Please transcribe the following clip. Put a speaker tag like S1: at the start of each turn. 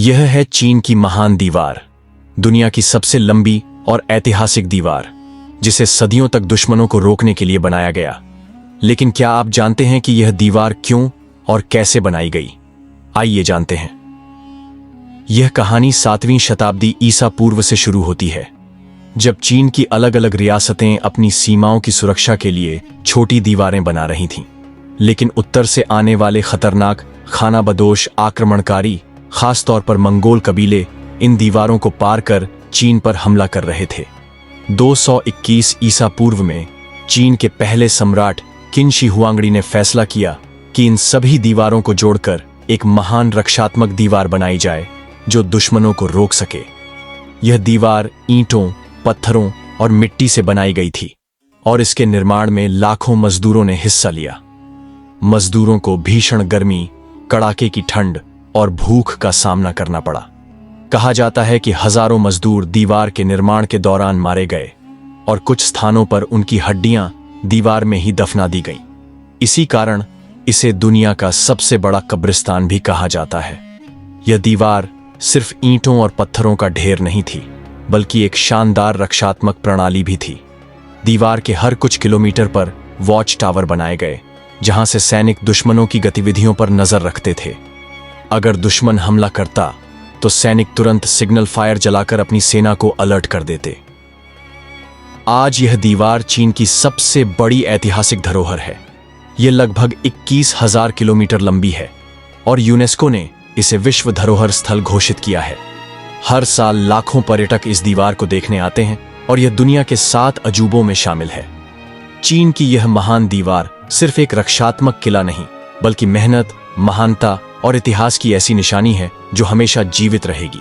S1: यह है चीन की महान दीवार, दुनिया की सबसे लंबी और ऐतिहासिक दीवार, जिसे सदियों तक दुश्मनों को रोकने के लिए बनाया गया। लेकिन क्या आप जानते हैं कि यह दीवार क्यों और कैसे बनाई गई? आइए जानते हैं। यह कहानी 7वीं शताब्दी ईसा पूर्व से शुरू होती है, जब चीन की अलग अलग रियासतें अपनी सीमाओं की सुरक्षा के लिए छोटी दीवारें बना रही थीं। लेकिन उत्तर से आने वाले खतरनाक खानाबदोश आक्रमणकारी, खासतौर पर मंगोल कबीले, इन दीवारों को पार कर चीन पर हमला कर रहे थे। 221 ईसा पूर्व में चीन के पहले सम्राट किन शी हुआंगडी ने फैसला किया कि इन सभी दीवारों को जोड़कर एक महान रक्षात्मक दीवार बनाई जाए जो दुश्मनों को रोक सके। यह दीवार ईंटों, पत्थरों और मिट्टी से बनाई गई थी और इसके निर्माण में लाखों मजदूरों ने हिस्सा लिया। मजदूरों को भीषण गर्मी, कड़ाके की ठंड और भूख का सामना करना पड़ा। कहा जाता है कि हजारों मजदूर दीवार के निर्माण के दौरान मारे गए और कुछ स्थानों पर उनकी हड्डियां दीवार में ही दफना दी गईं। इसी कारण इसे दुनिया का सबसे बड़ा कब्रिस्तान भी कहा जाता है। यह दीवार सिर्फ ईंटों और पत्थरों का ढेर नहीं थी, बल्कि एक शानदार रक्षात्मक प्रणाली भी थी। दीवार के हर कुछ किलोमीटर पर वॉच टावर बनाए गए, जहां से सैनिक दुश्मनों की गतिविधियों पर नजर रखते थे। अगर दुश्मन हमला करता तो सैनिक तुरंत सिग्नल फायर जलाकर अपनी सेना को अलर्ट कर देते। आज यह दीवार चीन की सबसे बड़ी ऐतिहासिक धरोहर है। यह लगभग 21,000 किलोमीटर लंबी है और यूनेस्को ने इसे विश्व धरोहर स्थल घोषित किया है। हर साल लाखों पर्यटक इस दीवार को देखने आते हैं और यह दुनिया के 7 अजूबों में शामिल है। चीन की यह महान दीवार सिर्फ एक रक्षात्मक किला नहीं, बल्कि मेहनत, महानता और इतिहास की ऐसी निशानी है जो हमेशा जीवित रहेगी।